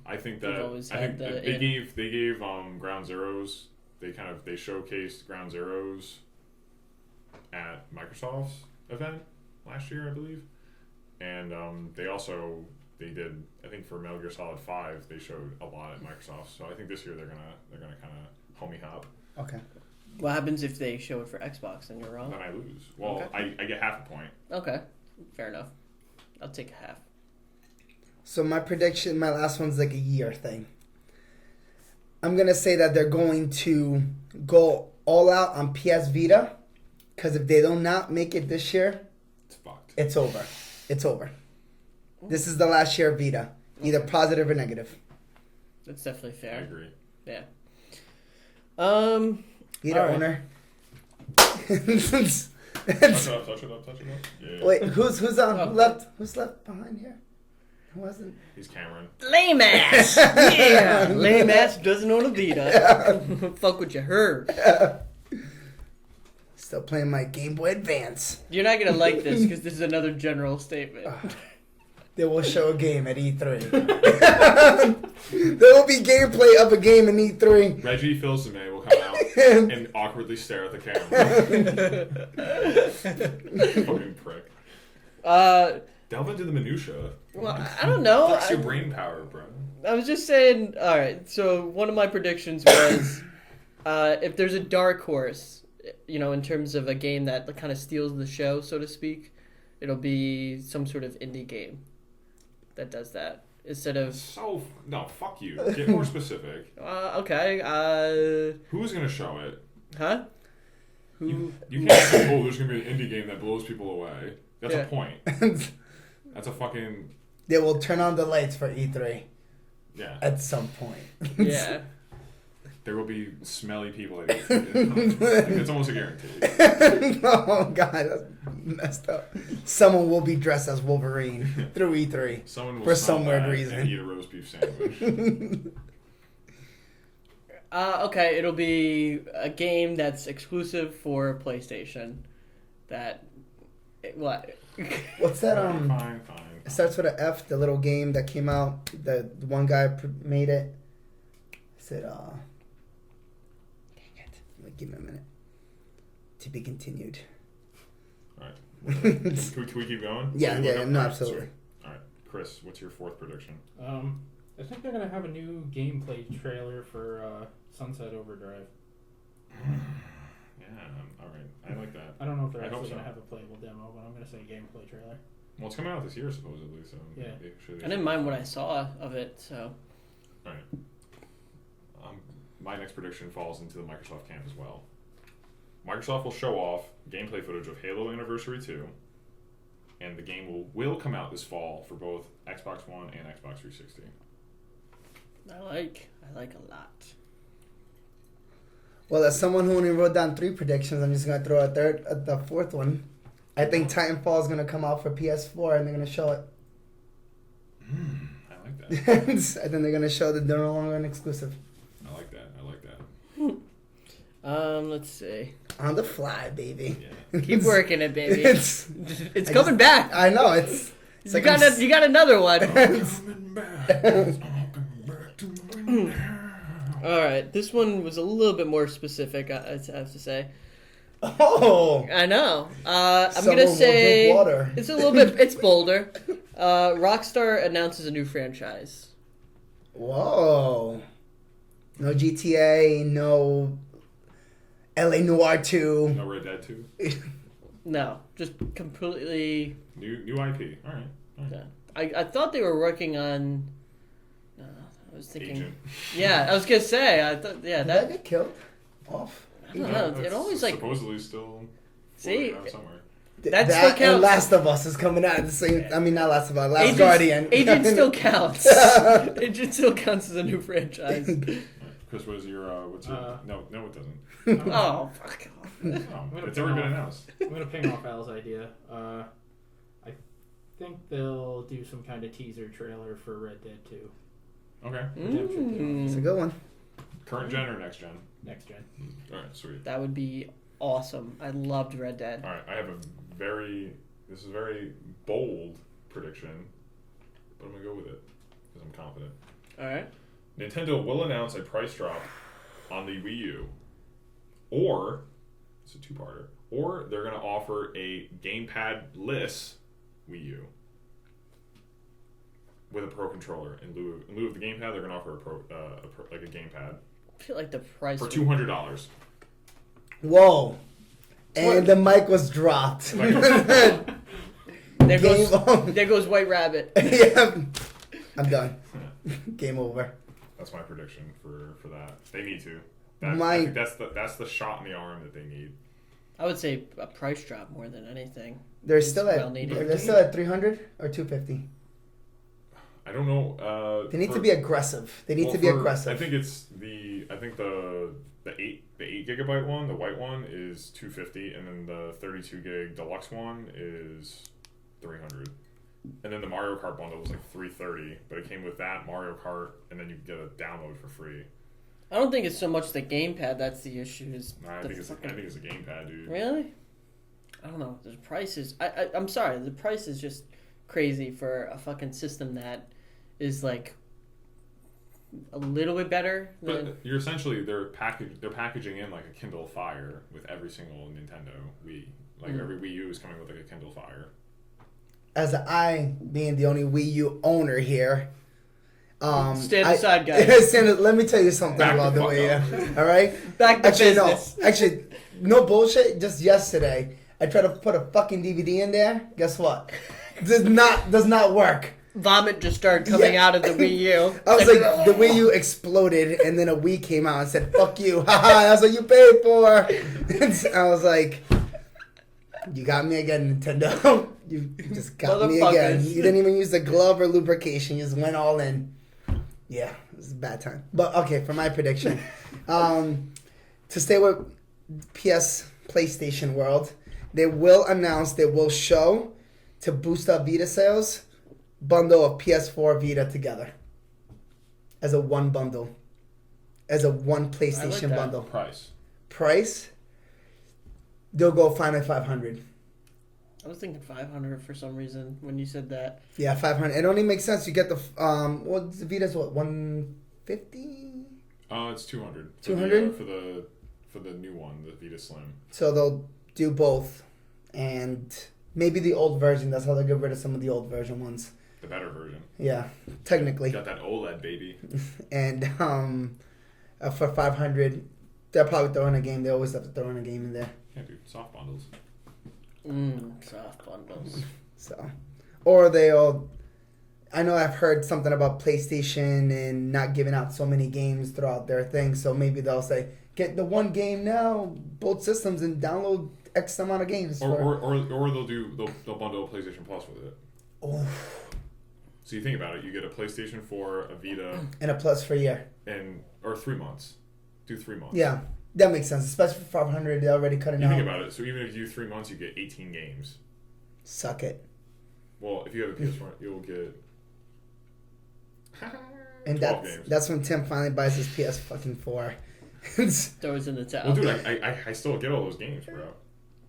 I think They've that always I had think the they gave Ground Zeroes. They showcased Ground Zeroes at Microsoft's event last year, I believe, and they did. I think for Metal Gear Solid 5, they showed a lot at Microsoft. So I think this year they're gonna kind of homie hop. Okay. What happens if they show it for Xbox and you're wrong? Then I lose. Well, Okay. I get half a point. Okay, fair enough. I'll take a half. So my prediction, my last one's like a year thing. I'm going to say that they're going to go all out on PS Vita, because if they do not make it this year, It's fucked. it's over. It's over. This is the last year of Vita, either positive or negative. That's definitely I fair. agree. Yeah. Vita All right. owner. Touch it up. Yeah. Wait, who's on? Oh. Who's left behind here? Who wasn't? He's Cameron. Lame ass. Yeah. Lame ass doesn't own a Vita. Fuck what you heard. Still playing my Game Boy Advance. You're not gonna like this because this is another general statement. They will show a game at E3. There will be gameplay of a game in E3. Reggie Fils-Aimé will come out and awkwardly stare at the camera. Fucking prick. Delve into the minutia. Well, I don't know. Flex your brain power, bro. I was just saying. All right. So one of my predictions was, if there's a dark horse, in terms of a game that kind of steals the show, so to speak, it'll be some sort of indie game that does that instead of. So no, fuck you. Get more specific. Okay. Who's gonna show it? Huh? Who? You can't say, "Oh, there's gonna be an indie game that blows people away." That's a point. That's a fucking. They will turn on the lights for E3 Yeah. at some point. Yeah. There will be smelly people at E3. It's almost a guarantee. Oh god, that's messed up. Someone will be dressed as Wolverine through E3 Someone will for smell some weird that reason. and eat a roast beef sandwich. Okay, it'll be a game that's exclusive for PlayStation. What? What's that? Fine. It starts with an F. The little game that came out. The one guy made it. I said, dang it. Give me a minute. To be continued. All right. Can we keep going? Yeah, Can we look up? no, All right, absolutely. sweet. All right, Chris, what's your fourth prediction? I think they're gonna have a new gameplay trailer for Sunset Overdrive. Yeah. All right. I like that. I don't know if they're I hope actually so. gonna have a playable demo, but I'm gonna say gameplay trailer. Well, it's coming out this year supposedly, so Yeah. I didn't mind what I saw of it, so. All right. My next prediction falls into the Microsoft camp as well. Microsoft will show off gameplay footage of Halo Anniversary 2, and the game will come out this fall for both Xbox One and Xbox 360. I like a lot. Well, as someone who only wrote down 3 predictions, I'm just gonna throw the fourth one. I think Titanfall is gonna come out for PS4, and they're gonna show it. I like that. I think they're gonna show that they're no longer an exclusive. I like that. Let's see. On the fly, baby. Yeah. Keep working it, baby. It's It's coming back. I know it's. You got another one. Coming back. Coming back to my All right, this one was a little bit more specific. I have to say. Oh. I know. I'm Someone gonna will say drink water. it's a little bit. It's bolder. Rockstar announces a new franchise. Whoa. No GTA, no LA Noir 2. No Red Dead 2. No, just completely. New IP. All right. Yeah. I thought they were working on. I was thinking. Agent. Yeah, I was gonna say. I thought. Yeah, Did that that. get killed? Off? I don't know. It That's always like. supposedly still See? floating around somewhere. That That still and counts. Last of Us is coming out at the same. I mean, not Last of Us. Last Agent, Guardian. Agent still counts. Agent still counts as a new franchise. All right. Chris, what is your what's your no it doesn't. Oh, fuck off. Oh, it's already been announced. I'm gonna ping off Al's idea. I think they'll do some kind of teaser trailer for Red Dead 2. Okay. It's a good one. Current gen or next gen? Next gen. All right, sweet. That would be awesome. I loved Red Dead. All right, I have this is a very bold prediction, but I'm gonna go with it because I'm confident. All right. Nintendo will announce a price drop on the Wii U, or it's a two-parter, or they're gonna offer a gamepad-less Wii U with a Pro controller in lieu of the gamepad. They're gonna offer a gamepad I feel like the price. for $200. Whoa. And the mic was dropped. There Game goes. on. There goes White Rabbit. Yeah. I'm done. Game over. That's my prediction for that. They need to. My- I think that's the shot in the arm that they need. I would say a price drop more than anything. They're It's still well at needed. they're still at 300 or 250. I don't know. They need to be aggressive. They need to be aggressive. I think the 8 gigabyte one, the white one, is 250, and then the 32 gig deluxe one is 300. And then the Mario Kart bundle was like 330, but it came with that Mario Kart, and then you get a download for free. I don't think it's so much the gamepad that's the issue. Is I the think it's a fucking- gamepad, dude. Really? I don't know. The price is. I'm sorry. The price is just crazy for a fucking system that is like a little bit better than. But you're essentially they're packaging in like a Kindle Fire with every single Nintendo Wii. Like every Wii U is coming with like a Kindle Fire. As I being the only Wii U owner here. Stand aside, guys. Let me tell you something Back about the the fuck Wii up. U. All right. Back to Actually, business. no. Actually, no bullshit. Just yesterday, I tried to put a fucking DVD in there. Guess what? Does not work. Vomit just started coming out of the Wii U. I was like, the Wii U exploded, and then a Wii came out and said, "Fuck you!" Haha, that's what you paid for. And so I was like, "You got me again, Nintendo. You just got me again. You didn't even use the glove or lubrication. You just went all in." Yeah, it was a bad time. But okay, for my prediction, to stay with PlayStation world, they will announce, they will show, to boost up Vita sales, bundle of PS4 Vita together as a one bundle, as a one PlayStation that. bundle. Price. They'll go finally 500. I was thinking 500 for some reason when you said that. Yeah, 500. It only makes sense. You get the well, the Vita's what, 150? It's 200. 200 for the new one, the Vita Slim. So they'll do both, and maybe the old version. That's how they get rid of some of the old version ones. The better version. Yeah, technically. Got that OLED baby. And for 500, they'll probably throw in a game. They always have to throw in a game in there. Yeah, dude, soft bundles. Soft bundles. So, or they'll. I know I've heard something about PlayStation and not giving out so many games throughout their thing. So maybe they'll say, get the one game now, both systems, and download X amount of games. Or they'll bundle a PlayStation Plus with it. Oh. So you think about it, you get a PlayStation 4, a Vita, And a plus for a year. or 3 months. Do 3 months. Yeah, that makes sense. Especially for 500, they're already cutting You out. think about it, so even if you do 3 months, you get 18 games. Suck it. Well, if you have a PS4, you'll get And 12 games. that's when Tim finally buys his PS fucking 4. Throws in the towel. Well, dude, I still get all those games, bro.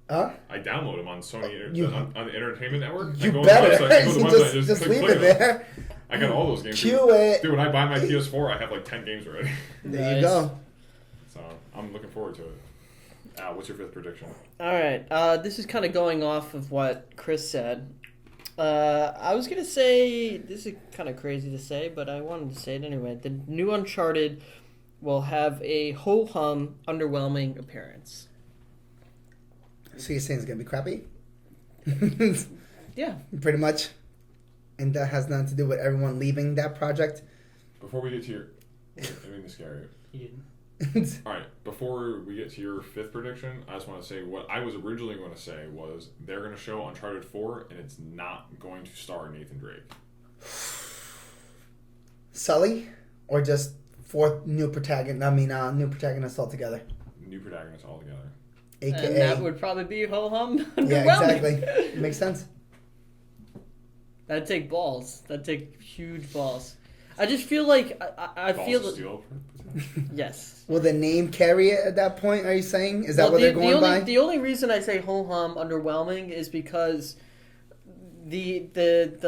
Huh? I download them on Sony on the Entertainment Network. You I go better. On the website, I go to the website, just click leave play it them. there. I got all those games. Cue it. Dude, when I buy my PS4, I have like 10 games already. There you go. So I'm looking forward to it. What's your 5th prediction? All right. This is kind of going off of what Chris said. I was going to say, this is kind of crazy to say, but I wanted to say it anyway. The new Uncharted will have a ho-hum, underwhelming appearance. So you're saying it's going to be crappy? Yeah. Pretty much. And that has nothing to do with everyone leaving that project. Before we get to your... I mean to scare you. He didn't. All right, before we get to your 5th prediction, I just want to say what I was originally going to say was they're going to show Uncharted 4, and it's not going to star Nathan Drake. Sully? Or just new protagonists altogether? New protagonists altogether. AKA. And that would probably be ho-hum, underwhelming. Yeah, exactly. Makes sense. That'd take balls. That'd take huge balls. I just feel like I Balls feel of Steel. yes. Will the name carry it at that point, are you saying? Is that what they're going by? The only reason I say ho-hum, underwhelming is because the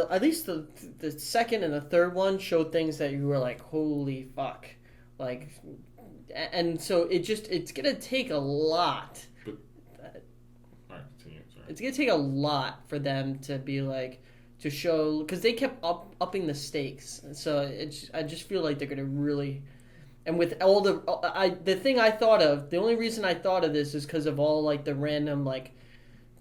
at least the second and the third one showed things that you were like, holy fuck. Like, and so it's going to take a lot. All right, continue. Sorry. It's going to take a lot for them to be like, to show, because they kept upping the stakes. So I just feel like they're going to really, and with all the thing I thought of, the only reason I thought of this is because of all like the random like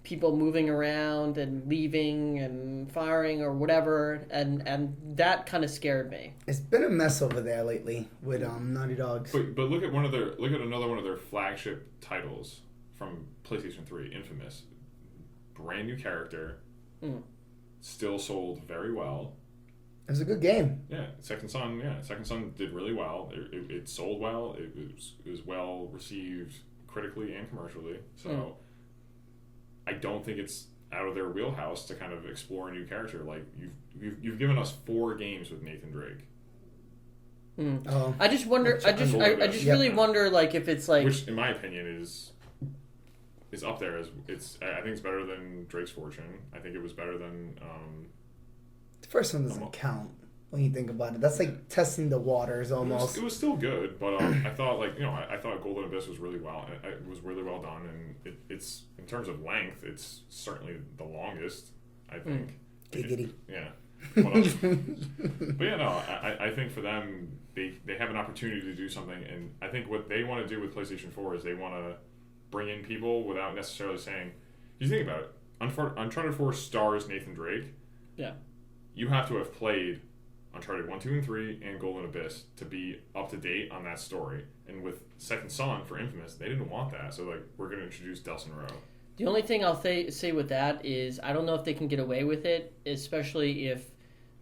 people moving around and leaving and firing or whatever, and that kind of scared me. It's been a mess over there lately with Naughty Dogs. But look at another one of their flagship titles from PlayStation 3, Infamous. Brand new character. Still sold very well. It was a good game. Yeah, Second Son did really well. It sold well. It was well received critically and commercially. So I don't think it's out of their wheelhouse to kind of explore a new character. Like you've given us 4 games with Nathan Drake. Oh. I just wonder. I just really wonder, like, if it's like, which in my opinion is up there as I think it's better than Drake's Fortune. I think it was better than The first one doesn't count when you think about it. That's like testing the waters almost. It was still good, but I thought I thought Golden Abyss was really well. It was really well done, and it's in terms of length, it's certainly the longest. I think. Giggity. Yeah. But yeah, no, I think for them, they have an opportunity to do something, and I think what they want to do with PlayStation 4 is they want to bring in people without necessarily saying. You think about it. Uncharted 4 stars Nathan Drake. Yeah. You have to have played Uncharted 1, 2, and 3 and Golden Abyss to be up to date on that story. And with Second Son for Infamous, they didn't want that. So, like, we're going to introduce Delsin Rowe. The only thing I'll say with that is I don't know if they can get away with it, especially if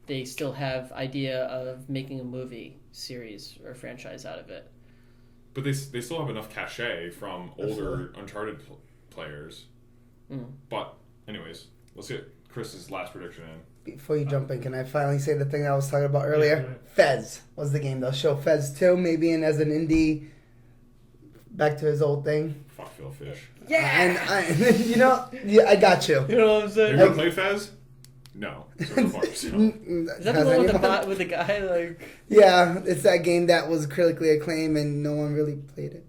they still have idea of making a movie series or franchise out of it. But they still have enough cachet from older Uncharted players. But, anyways, let's get Chris's last prediction in. Before you jump in, can I finally say the thing I was talking about earlier? Yeah, Fez was the game. They'll show Fez 2, maybe in as an indie, back to his old thing. Fuck Phil Fish. And I got you. You know what I'm Have saying? you ever played Fez? No. So far, so. Is that the one with the guy like? Yeah, it's that game that was critically acclaimed and no one really played it.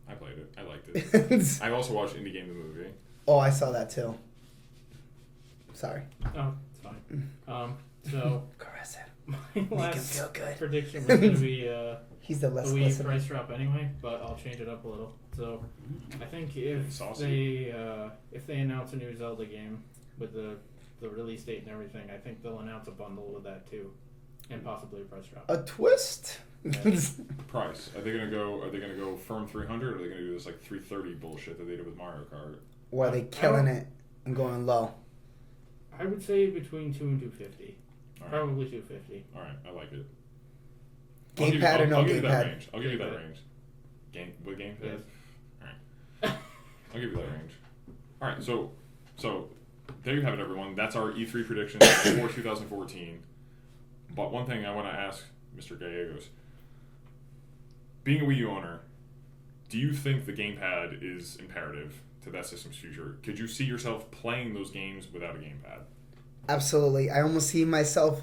I played it. I liked it. I've also watched Indie Game the movie. Oh, I saw that too. Sorry. Oh, it's fine. So Caress him. my Make him last feel good. prediction was going to be He's the the less Wii listener. price drop anyway, but I'll change it up a little. So I think if Saucy. they announce a new Zelda game with the release date and everything, I think they'll announce a bundle with that too, and possibly a price drop. A twist? Price. Are they gonna go firm 300 or are they gonna do this like 330 bullshit that they did with Mario Kart? Or are they killing it and going low? I would say between 2 and 250. All right. Probably 250. All right, I like it. Gamepad or no I'll give you that gamepad? range. I'll give you that Gamepad. range. Gamepad? Yes. Alright. I'll give you that range. Alright, so there you have it, everyone. That's our E3 predictions for 2014. But one thing I want to ask Mr. Gallegos. Being a Wii U owner, do you think the gamepad is imperative to that system's future? Could you see yourself playing those games without a gamepad? Absolutely. I almost see myself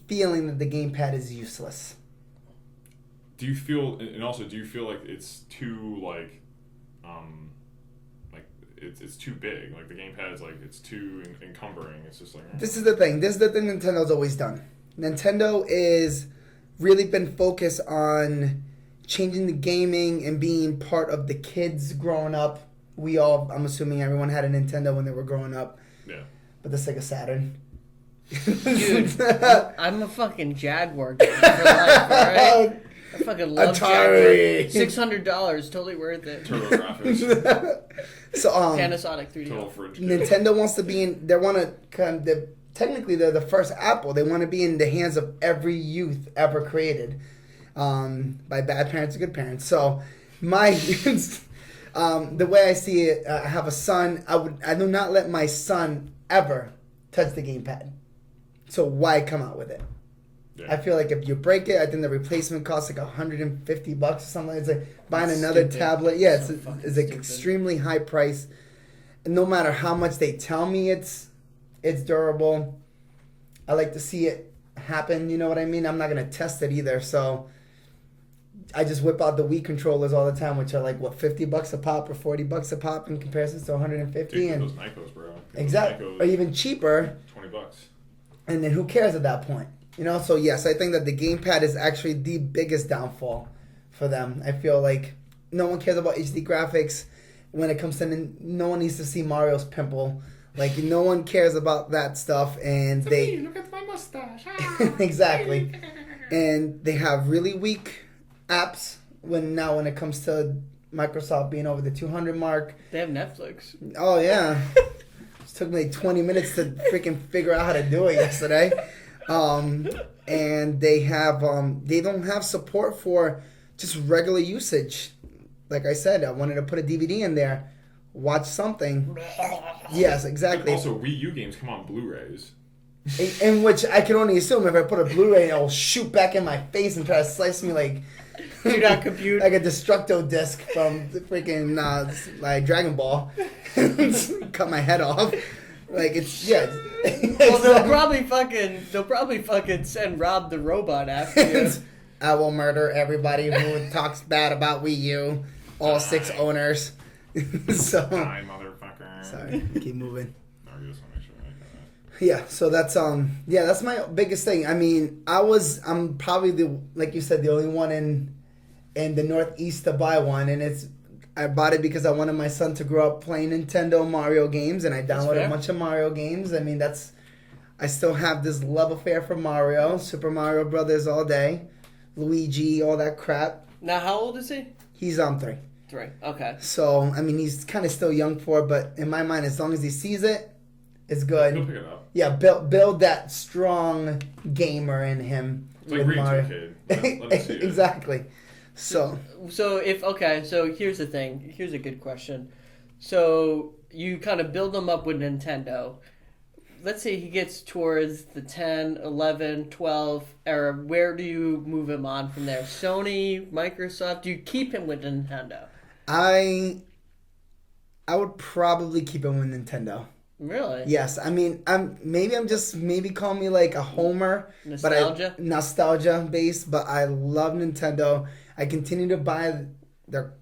feeling that the gamepad is useless. Do you feel, and also, do you feel like it's too it's too big? Like the gamepad is like it's too encumbering. It's just like This is the thing. This is the thing Nintendo's always done. Nintendo is really been focused on changing the gaming and being part of the kids growing up. I'm assuming everyone had a Nintendo when they were growing up. Yeah. But the Sega Saturn. Dude, I'm a fucking Jaguar guy for life, alright? I fucking love Atari. Jaguar. $600, totally worth it. Turbo graphics. So Panasonic 3D. Total fridge. Nintendo wants to be in. They want to technically they're the first Apple. They want to be in the hands of every youth ever created, by bad parents and good parents. So my the way I see it, I have a son. I do not let my son ever touch the gamepad. So why come out with it? Yeah. I feel like if you break it, I think the replacement costs like $150 or something. It's like buying That's another stupid. tablet. Yeah, So it's fucking like stupid. extremely high price. And no matter how much they tell me it's durable, I like to see it happen. You know what I mean? I'm not gonna test it either. So I just whip out the Wii controllers all the time, which are like what $50 a pop or $40 a pop in comparison to 150. Dude, And those Nikos, bro. exactly, Those or even cheaper. $20. And then who cares at that point? You know, so yes, I think that the gamepad is actually the biggest downfall for them. I feel like no one cares about HD graphics when it comes to no one needs to see Mario's pimple. Like no one cares about that stuff, and they look at my mustache. exactly, and they have really weak apps when it comes to Microsoft being over the 200 mark. They have Netflix. Oh yeah. It took me like 20 minutes to freaking figure out how to do it yesterday. And they don't have support for just regular usage. Like I said, I wanted to put a DVD in there, watch something. Yes, exactly. Also, Wii U games come on Blu-rays. In which I can only assume if I put a Blu-ray, it'll shoot back in my face and try to slice me like Do not compute. like a Destructo disc from the freaking like Dragon Ball. Cut my head off. Like it's Well, they'll probably fucking send Rob the robot after you. I will murder everybody who talks bad about Wii U. All 6 owners. So Hi, motherfucker. sorry, keep moving. No, I just want to make sure I got that. Yeah, so that's my biggest thing. I mean, I'm probably like you said, the only one in the Northeast to buy one, and it's I bought it because I wanted my son to grow up playing Nintendo Mario games, and I downloaded fair. a bunch of Mario games. I mean, I still have this love affair for Mario, Super Mario Brothers all day, Luigi, all that crap. Now, how old is he? He's on 3. 3. Okay. So, I mean, he's kind of still young for it, but in my mind, as long as he sees it, it's good. He'll pick it up. Yeah, build that strong gamer in him. It's like reading to a kid. Let him see it. Exactly. So So here's the thing. Here's a good question. So you kind of build him up with Nintendo. Let's say he gets towards the 10, 11, 12 era. Where do you move him on from there? Sony, Microsoft? Do you keep him with Nintendo? I would probably keep him with Nintendo. Really? Yes, I mean, maybe call me like a homer, Nostalgia? but nostalgia based. But I love Nintendo. I continue to buy their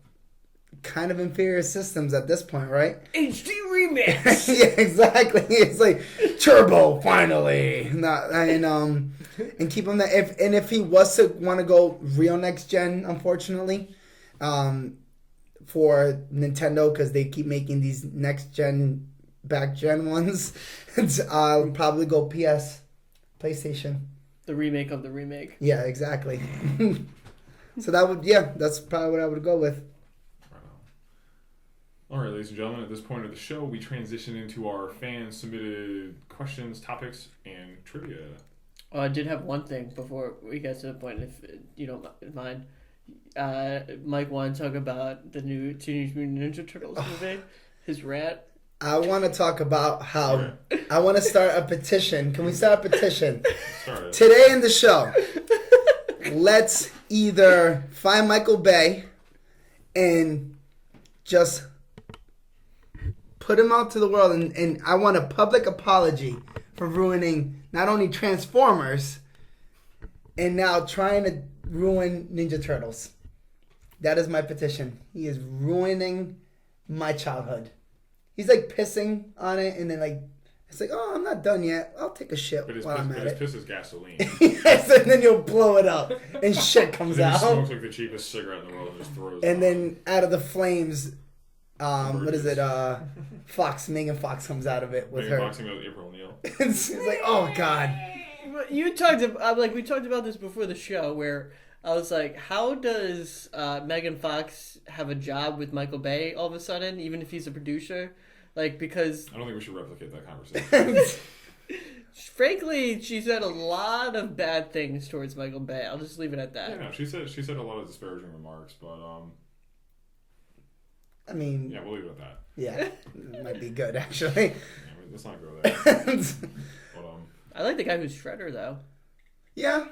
kind of inferior systems at this point, right? HD Remix! Yeah, exactly. It's like turbo finally. And keep him there. If he was to want to go real next gen, unfortunately, for Nintendo, because they keep making these next gen. Back gen ones, I'll probably go PlayStation. The remake of the remake. Yeah, exactly. So that's probably what I would go with. All right, ladies and gentlemen, at this point of the show, we transition into our fan-submitted questions, topics, and trivia. I did have one thing before we get to the point, if you don't mind. Mike wanted to talk about the new Teenage Mutant Ninja Turtles movie, his rant. I want to talk about how I want to start a petition. Can we start a petition? Start it. Today in the show, let's either find Michael Bay and just put him out to the world, and I want a public apology for ruining not only Transformers and now trying to ruin Ninja Turtles. That is my petition. He is ruining my childhood. He's like pissing on it, and then it's like, oh, I'm not done yet. I'll take a shit while I'm at it. His piss is gasoline. Yes, and then you'll blow it up, and shit comes And then out. he smokes like the cheapest cigarette in the world and just throws it And out. then out of the flames, what is it? Megan Fox comes out of it with Megan her. Fox with April O'Neil. It's like, oh god. We talked about this before the show, where I was like, how does Megan Fox have a job with Michael Bay all of a sudden, even if he's a producer? Because I don't think we should replicate that conversation. frankly, she said a lot of bad things towards Michael Bay. I'll just leave it at that. Yeah, no, she said a lot of disparaging remarks, but I mean, yeah, we'll leave it at that. yeah, it might be good actually. Yeah, let's not go there. But I like the guy who's Shredder, though. Yeah,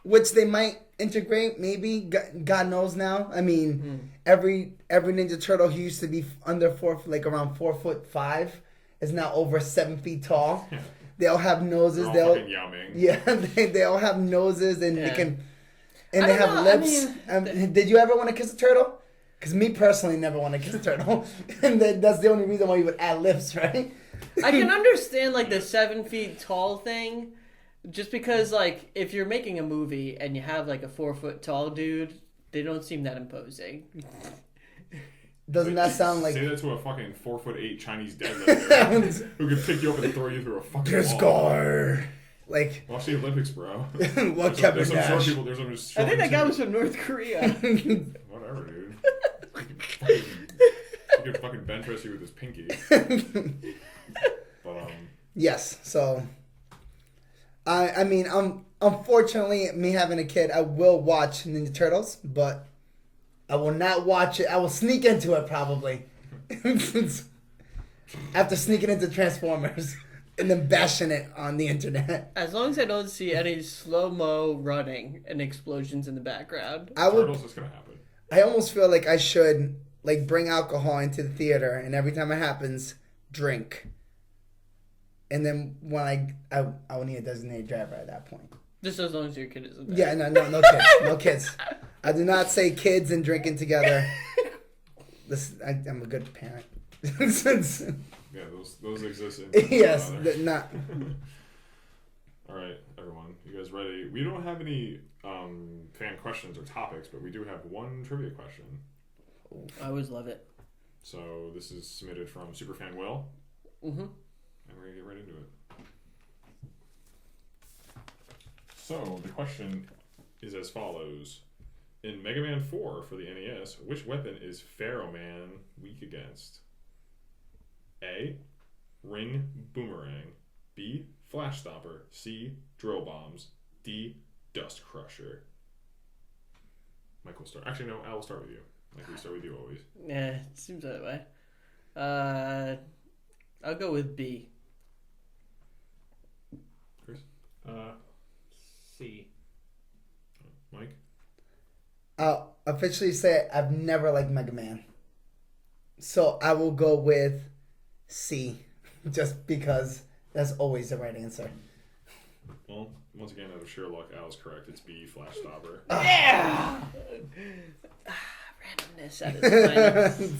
which they might integrate, maybe. God knows now. I mean, every Ninja Turtle who used to be under around 4'5", is now over 7 feet tall. yeah. They all have noses. They're all fucking Yao Ming. Yeah, they all have noses, and Yeah. they can, I and they don't have know, I lips. Did you ever want to kiss a turtle? Because me personally never want to kiss a turtle, and that's the only reason why you would add lips, right? I can understand the 7 feet tall thing, just because if you're making a movie and you have a 4 foot tall dude, they don't seem that imposing. Doesn't that sound like Say that to a fucking 4'8" Chinese deadlifter who can pick you up and throw you through a fucking wall. Discord? Like, Watch the Olympics, bro. what There's Kevin some short Nash? people. There's some just I short think that guy people. was from North Korea. Whatever, dude. He could fucking bench press you with his pinky. But Yes. So, I mean, unfortunately, me having a kid, I will watch Ninja Turtles, but I will not watch it. I will sneak into it probably. After sneaking into Transformers and then bashing it on the internet. As long as I don't see any slow-mo running and explosions in the background. Turtles is gonna happen. I almost feel like I should bring alcohol into the theater, and every time it happens, drink. And then when I will need a designated driver at that point. Just as long as your kid isn't there. Yeah, no kids, no kids. I do not say kids and drinking together. I'm a good parent. Yeah, those exist in Yes, not. All right, everyone, you guys ready? We don't have any fan questions or topics, but we do have one trivia question. I always love it. So this is submitted from Superfan Will, Mm-hmm. and we're gonna get right into it. So the question is as follows: in Mega Man 4 for the NES, which weapon is Pharaoh Man weak against? A. Ring Boomerang. B. Flash Stomper. C. Drill Bombs. D. Dust Crusher. Mike will start. Actually, no, Al will start with you. Like we start with you always. Yeah, it seems that way. I'll go with B. Chris? C. Mike? I'll officially say I've never liked Mega Man. So I will go with C. Just because that's always the right answer. Well, once again, out of sheer luck, Al's correct. It's B. Flash Stopper. Yeah! Randomness at its finest.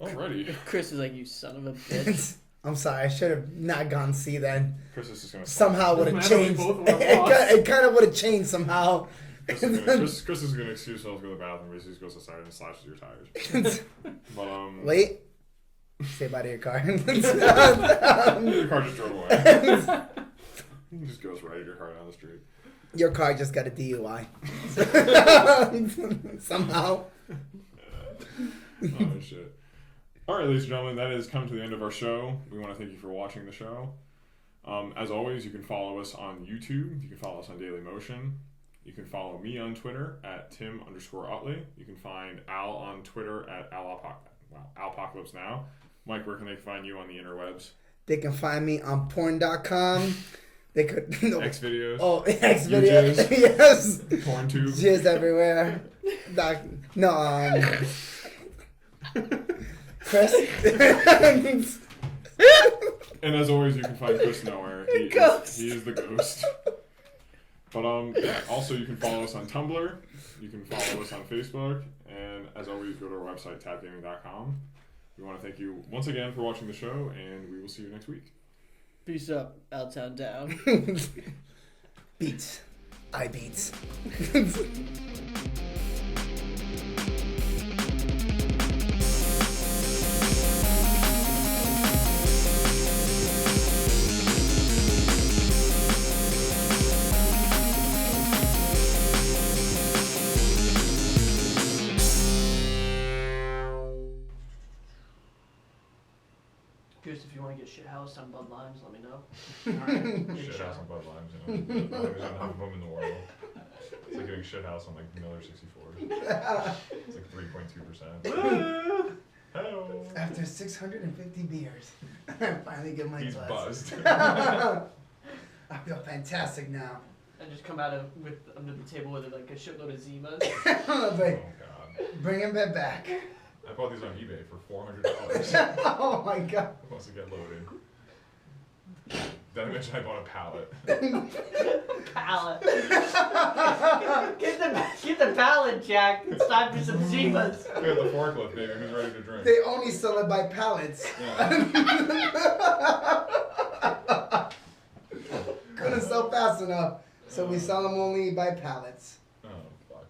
Alrighty. Chris is like, you son of a bitch. I'm sorry, I should have not gone C then. Chris is just gonna Somehow would have Doesn't matter, we changed. both would've lost. It kind of would have changed somehow. Chris is gonna excuse himself, go to the bathroom, basically just goes outside and slashes your tires. But Wait. Say bye to your car. your car just drove away. He just goes right at your car down the street. Your car just got a DUI. Somehow. Oh shit. Alright, ladies and gentlemen, that has come to the end of our show. We want to thank you for watching the show. As always, you can follow us on YouTube. You can follow us on Daily Motion. You can follow me on Twitter at Tim_Utley. You can find Al on Twitter at Alpocalypse Now. Mike, where can they find you on the interwebs? They can find me on porn.com. They could. No. X videos. Oh, X video. Jizz. Yes. PornTube. Jizz everywhere. Chris. And as always, you can find Chris nowhere. He is the ghost. But yeah. Also, you can follow us on Tumblr. You can follow us on Facebook. And as always, go to our website, tapgaming.com. We want to thank you once again for watching the show, and we will see you next week. Peace up, Altown down. Beats. I beats. Chris, if you want to get shit housed on Bud Limes, let me know. Shit house on Bud Limes, you know. There's not enough of them in the world. It's like getting shit house on like Miller 64s. It's like 3.2%. Hello. After 650 beers, I finally get my He's buzz. buzzed. I feel fantastic now. I just come out under the table with like a shitload of Zimas. Oh Like, god. bring him back. I bought these on eBay for $400. Oh my god. Once it get loaded. Did I mention I bought a pallet? Pallet. Get the pallet, Jack. It's time for some Zimas. We got the forklift, baby. Who's ready to drink? They only sell it by pallets. Yeah. Couldn't sell fast enough, so we sell them only by pallets. Oh, fuck.